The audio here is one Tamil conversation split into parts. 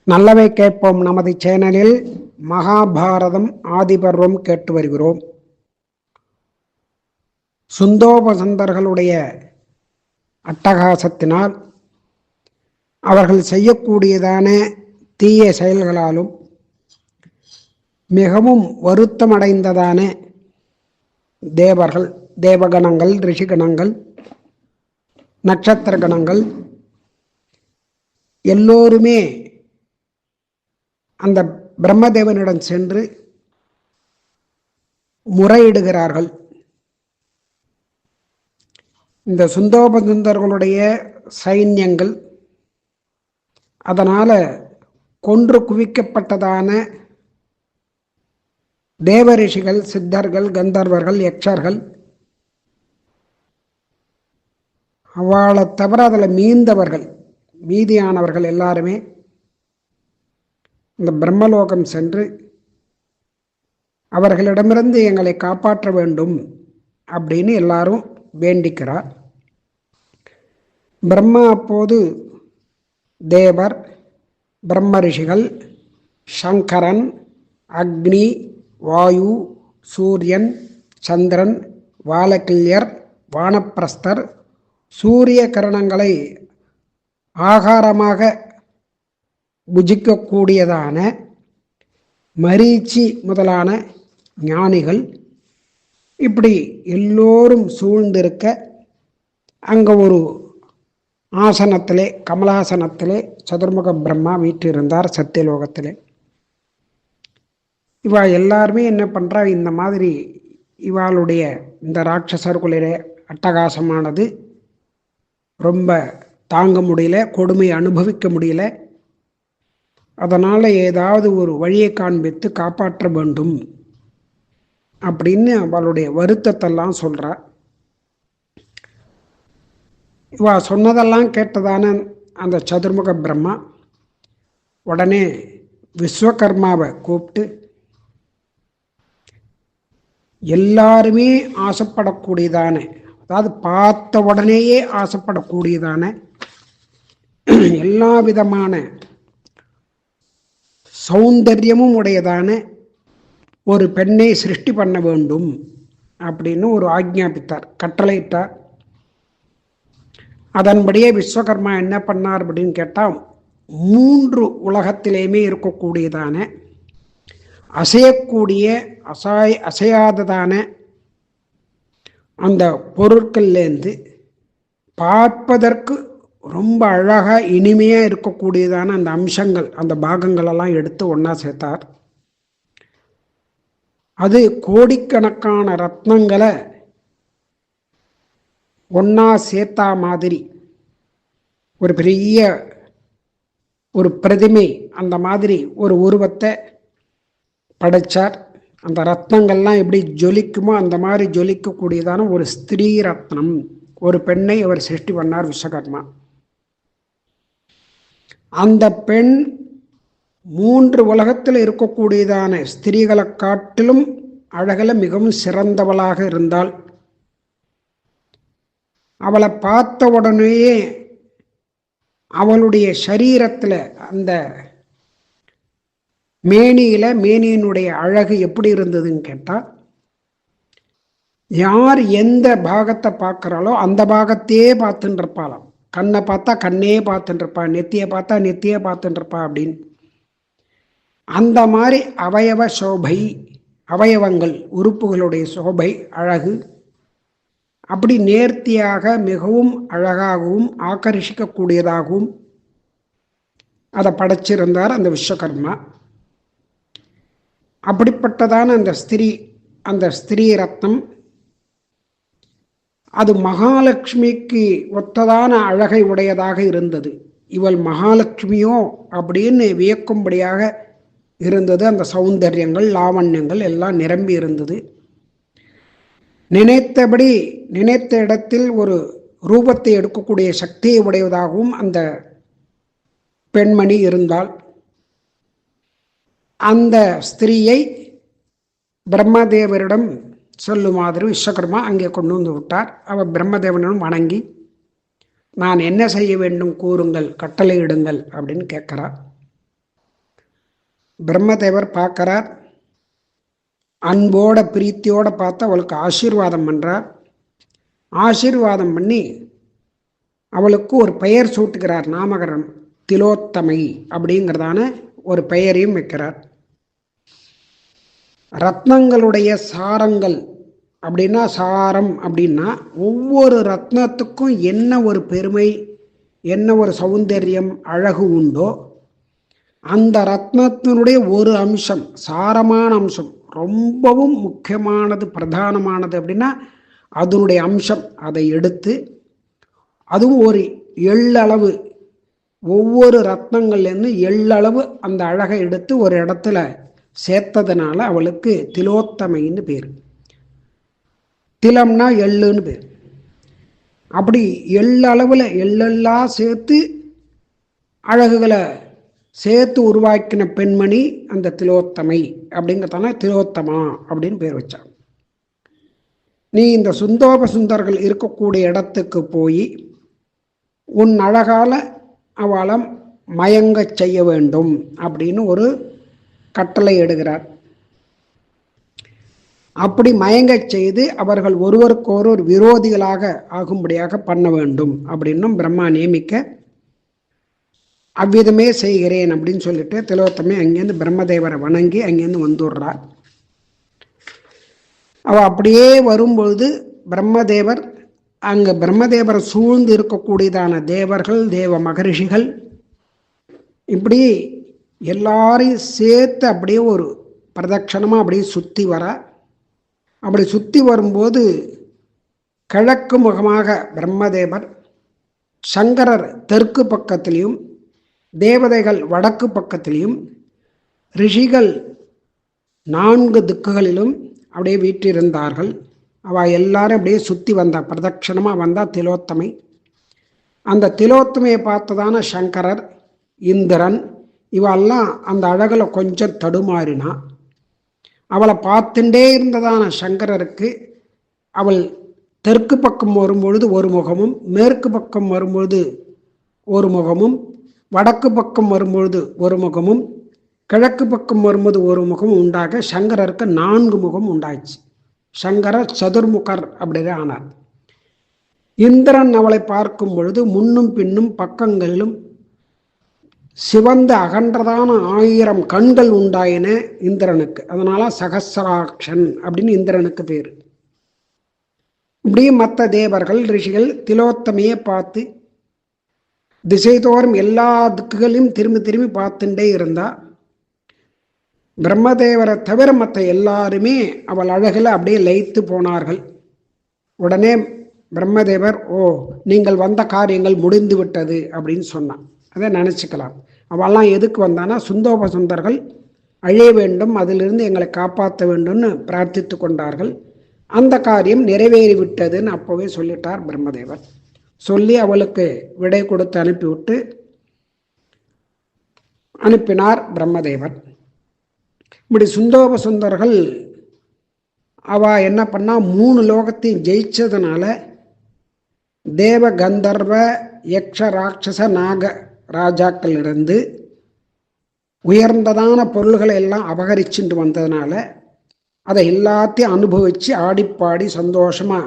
நல்லவை கேட்போம் நமது சேனலில் மகாபாரதம் ஆதிபர்வம் கேட்டு வருகிறோம். சுந்தோபசந்தர்களுடைய அட்டகாசத்தினால் அவர்கள் செய்யக்கூடியதான தீய செயல்களாலும் மிகவும் வருத்தமடைந்ததான தேவர்கள், தேவகணங்கள், ரிஷிகணங்கள், நட்சத்திர கணங்கள் எல்லோருமே அந்த பிரம்மதேவனிடம் சென்று முறையிடுகிறார்கள். இந்த சுந்தோபசுந்தர்களுடைய சைன்யங்கள் அதனால கொன்று குவிக்கப்பட்டதான தேவரிஷிகள், சித்தர்கள், கந்தர்வர்கள், யக்ஷர்கள், அவளை தவிர அதில் மீதியானவர்கள் எல்லாருமே இந்த பிரம்மலோகம் சென்று அவர்களிடமிருந்து எங்களை காப்பாற்ற வேண்டும் அப்படின்னு எல்லாரும் வேண்டிக்கிறார். பிரம்மா அப்போது தேவர், பிரம்ம ரிஷிகள், சங்கரன், அக்னி, வாயு, சூரியன், சந்திரன், வாலகில்யர், வானப்பிரஸ்தர், சூரிய கிரணங்களை ஆகாரமாக புஜிக்கக்கூடியதான மரீச்சி முதலான ஞானிகள் இப்படி எல்லோரும் சூழ்ந்திருக்க அங்கே ஒரு ஆசனத்திலே, கமலாசனத்திலே சதுர்முக பிரம்மா வீற்றிருந்தார் சத்தியலோகத்திலே. இவா எல்லாருமே என்ன பண்ணுறா, இந்த மாதிரி இவாளுடைய இந்த ராட்சசர்களுடைய அட்டகாசமானது ரொம்ப தாங்க முடியல, கொடுமை அனுபவிக்க முடியல, அதனால் ஏதாவது ஒரு வழியை காண்பித்து காப்பாற்ற வேண்டும் அப்படின்னு அவளுடைய வருத்தத்தெல்லாம் சொல்கிறா. இவா சொன்னதெல்லாம் கேட்டதான அந்த சதுர்முக பிரம்மா உடனே விஸ்வகர்மாவை கூப்பிட்டு எல்லாருமே ஆசைப்படக்கூடியதான, அதாவது பார்த்த உடனேயே ஆசைப்படக்கூடியதான எல்லா விதமான சௌந்தர்யமும் உடையதான ஒரு பெண்ணை சிருஷ்டி பண்ண வேண்டும் அப்படின்னு ஒரு ஆக்ஞாபித்தார், கட்டளையிட்டார். அதன்படியே விஸ்வகர்மா என்ன பண்ணார் அப்படின்னு கேட்டால், 3 உலகத்திலேயுமே இருக்கக்கூடியதான அசையக்கூடிய அசையாததான அந்த பொருட்கள்லேருந்து பார்ப்பதற்கு ரொம்ப அழகாக இனிமையாக இருக்கக்கூடியதான அந்த அம்சங்கள், அந்த பாகங்களெல்லாம் எடுத்து ஒன்றா சேர்த்தார். அது கோடிக்கணக்கான ரத்னங்களை ஒன்றா சேர்த்தா மாதிரி ஒரு பெரிய ஒரு பிரதிமை, அந்த மாதிரி ஒரு உருவத்தை படைச்சார். அந்த ரத்னங்கள்லாம் எப்படி ஜொலிக்குமோ அந்த மாதிரி ஜொலிக்கக்கூடியதான ஒரு ஸ்திரீ ரத்னம், ஒரு பெண்ணை அவர் சிருஷ்டி பண்ணார் விஸ்வகர்மா. அந்த பெண் 3 உலகத்தில் இருக்கக்கூடியதான ஸ்திரீகளை காட்டிலும் அழகில் மிகவும் சிறந்தவளாக இருந்தாள். அவளை பார்த்த உடனேயே அவளுடைய சரீரத்தில், அந்த மேனியினுடைய அழகு எப்படி இருந்ததுன்னு கேட்டால், யார் எந்த பாகத்தை பார்க்குறாளோ அந்த பாகத்தையே பார்த்துட்டு இருப்பாளாம். கண்ணை பார்த்தா கண்ணே பார்த்துட்டு இருப்பா, நெத்தியை பார்த்தா நெத்தியே பார்த்துட்டு இருப்பா அப்படின்னு. அந்த மாதிரி அவயவ சோபை, அவயவங்கள், உறுப்புகளுடைய சோபை, அழகு அப்படி நேர்த்தியாக மிகவும் அழகாகவும் ஆக்கர்ஷிக்கக்கூடியதாகவும் அதை படைச்சிருந்தார் அந்த விஸ்வகர்மா. அப்படிப்பட்டதான அந்த ஸ்திரீ ரத்னம் அது மகாலட்சுமிக்கு ஒத்ததான அழகை உடையதாக இருந்தது. இவள் மகாலட்சுமியோ அப்படின்னு வியக்கும்படியாக இருந்தது. அந்த சௌந்தரியங்கள், லாவண்யங்கள் எல்லாம் நிரம்பி இருந்தது. நினைத்தபடி, நினைத்த இடத்தில் ஒரு ரூபத்தை எடுக்கக்கூடிய சக்தியை உடையதாகவும் அந்த பெண்மணி இருந்தாள். அந்த ஸ்திரீயை பிரம்மதேவரிடம் சொல்லுமாறு விஸ்வகர்மா அங்கே கொண்டு வந்து விட்டார். அவர் பிரம்மதேவனிடம் வணங்கி, நான் என்ன செய்ய வேண்டும் கூறுங்கள், கட்டளையிடுங்கள் அப்படின்னு கேட்கிறார். பிரம்மதேவர் பார்க்கிறார். அன்போட பிரீத்தியோட பார்த்து அவளுக்கு ஆசீர்வாதம் பண்றார். ஆசீர்வாதம் பண்ணி அவளுக்கு ஒரு பெயர் சூட்டுகிறார். நாமகரணம் திலோத்தமை அப்படிங்கிறதான ஒரு பெயரையும் வைக்கிறார். ரத்னங்களுடைய சாரங்கள் அப்படின்னா, சாரம் அப்படின்னா ஒவ்வொரு ரத்னத்துக்கும் என்ன ஒரு பெருமை, என்ன ஒரு சௌந்தரியம், அழகு உண்டோ அந்த ரத்னத்தினுடைய ஒரு அம்சம், சாரமான அம்சம், ரொம்பவும் முக்கியமானது, பிரதானமானது அப்படின்னா அதனுடைய அம்சம், அதை எடுத்து அதுவும் ஒரு எள்ளளவு, ஒவ்வொரு ரத்னங்கள்லேருந்து எள்ளளவு அந்த அழகை எடுத்து ஒரு இடத்துல சேர்த்ததுனால அவளுக்கு திலோத்தமைன்னு பேர். திலம்னா எள்ளுன்னு பேர். அப்படி எள்ளளவில் எள்ளெல்லாம் சேர்த்து அழகுகளை சேர்த்து உருவாக்கின பெண்மணி அந்த திலோத்தமை. அப்படிங்கிறதால திலோத்தமா அப்படின்னு பேர் வச்சாங்க. நீ இந்த சுந்தோப சுந்தர்கள் இருக்கக்கூடிய இடத்துக்கு போய் உன் அழகால அவளை மயங்க செய்ய வேண்டும் அப்படின்னு ஒரு கட்டளை எடுகிறார். அப்படி மயங்க செய்து அவர்கள் ஒருவருக்கொருவர் விரோதிகளாக ஆகும்படியாக பண்ண வேண்டும் அப்படின்னும் பிரம்மா நியமிக்க, அவ்விதமே செய்கிறேன் அப்படின்னு சொல்லிட்டு திலோத்தமை அங்கேருந்து பிரம்மதேவரை வணங்கி அங்கேருந்து வந்துடுறார். அவள் அப்படியே வரும்பொழுது பிரம்மதேவர் அங்கே பிரம்மதேவரை சூழ்ந்து இருக்கக்கூடியதான தேவர்கள், தேவ மகரிஷிகள் இப்படி எல்லாரையும் சேர்த்து அப்படியே ஒரு பிரதட்சணமாக அப்படியே சுற்றி வர. அப்படி சுற்றி வரும்போது கிழக்கு முகமாக பிரம்மதேவர், சங்கரர் தெற்கு பக்கத்திலையும், தேவதைகள் வடக்கு பக்கத்திலையும், ரிஷிகள் 4 திக்குகளிலும் அப்படியே வீற்றிருந்தார்கள். அவள் எல்லாரும் அப்படியே சுற்றி வந்தா, பிரதட்சணமாக வந்தா திலோத்தமை. அந்த திலோத்தமையை பார்த்ததான சங்கரர், இந்திரன் இவெல்லாம் அந்த அழகில் கொஞ்சம் தடுமாறினா. அவளை பார்த்துட்டே இருந்ததான சங்கரருக்கு அவள் தெற்கு பக்கம் வரும்பொழுது ஒரு முகமும், மேற்கு பக்கம் வரும்பொழுது ஒரு முகமும், வடக்கு பக்கம் வரும்பொழுது ஒரு முகமும், கிழக்கு பக்கம் வரும்போது ஒரு முகமும் உண்டாக சங்கரருக்கு 4 முகம் உண்டாச்சு. சங்கரர் சதுர்முகர் அப்படின்னு ஆனார். இந்திரன் அவளை பார்க்கும் பொழுது முன்னும் பின்னும் பக்கங்களிலும் சிவந்த அகன்றதான 1000 கண்கள் உண்டாயின இந்திரனுக்கு. அதனால சகசராக்ஷன் அப்படின்னு இந்திரனுக்கு பேர். இப்படியே மற்ற தேவர்கள், ரிஷிகள் திலோத்தமையை பார்த்து திசைதோறும் எல்லா திக்குகளையும் திரும்பி திரும்பி பார்த்துட்டே இருந்தா. பிரம்மதேவரை தவிர மற்ற எல்லாருமே அவள் அழகில் அப்படியே லயித்து போனார்கள். உடனே பிரம்மதேவர், ஓ நீங்கள் வந்த காரியங்கள் முடிந்து விட்டது அப்படின்னு சொன்னான். அதை நினச்சிக்கலாம். அவெல்லாம் எதுக்கு வந்தானா, சுந்தோப சுந்தர்கள் அழிய வேண்டும், அதிலிருந்து எங்களை காப்பாற்ற வேண்டும்னு பிரார்த்தித்து கொண்டார்கள். அந்த காரியம் நிறைவேறிவிட்டதுன்னு அப்போவே சொல்லிட்டார் பிரம்மதேவர். சொல்லி அவளுக்கு விடை கொடுத்து அனுப்பினார் பிரம்மதேவர். இப்படி சுந்தோப சுந்தர்கள் அவ என்ன பண்ணா, 3 லோகத்தையும் ஜெயிச்சதுனால தேவ கந்தர்வ யக்ஷ ராட்சச நாக ராஜாக்களிலிருந்து உயர்ந்ததான பொருள்களை எல்லாம் அபகரிச்சுட்டு வந்ததுனால அதை எல்லாத்தையும் அனுபவித்து ஆடிப்பாடி சந்தோஷமா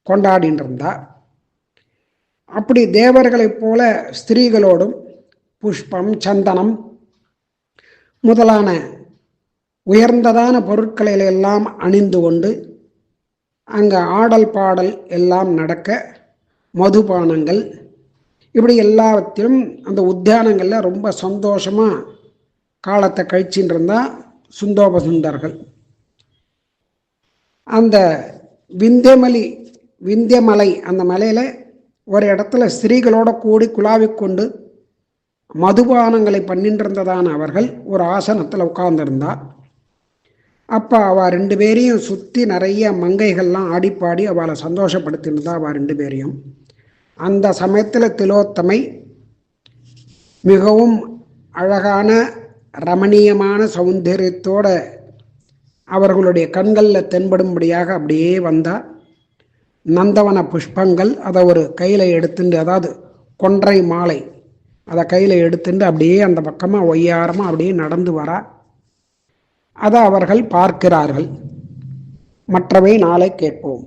கொண்டாடின்னு இருந்தா. அப்படி தேவர்களைப் போல ஸ்திரீகளோடும் புஷ்பம், சந்தனம் முதலான உயர்ந்ததான பொருட்களை எல்லாம் அணிந்து கொண்டு அங்கே ஆடல் பாடல் எல்லாம் நடக்க, மதுபானங்கள் இப்படி எல்லாவற்றிலும் அந்த உத்தியானங்களில் ரொம்ப சந்தோஷமாக காலத்தை கழிச்சின்னு இருந்தா சுந்தோப சுந்தர்கள். அந்த விந்தியமலை அந்த மலையில் ஒரு இடத்துல ஸ்திரீகளோட கூடி குழாவிக்கொண்டு மதுபானங்களை பண்ணிட்டு இருந்ததான அவர்கள் ஒரு ஆசனத்தில் உட்கார்ந்துருந்தா. அப்போ அவள் 2 பேரையும் சுற்றி நிறைய மங்கைகள்லாம் ஆடிப்பாடி அவளை சந்தோஷப்படுத்திருந்தா அவள் 2 பேரையும். அந்த சமயத்தில் திலோத்தமை மிகவும் அழகான ரமணீயமான சௌந்தரியத்தோட அவர்களுடைய கண்களில் தென்படும்படியாக அப்படியே வந்தால் நந்தவன புஷ்பங்கள் அதை ஒரு கையில் எடுத்துட்டு, அதாவது கொன்றை மாலை அதை கையில் எடுத்துட்டு அப்படியே அந்த பக்கமாக ஒய்யாரமாக அப்படியே நடந்து வரா. அதை அவர்கள் பார்க்கிறார்கள். மற்றவை நாளை கேட்போம்.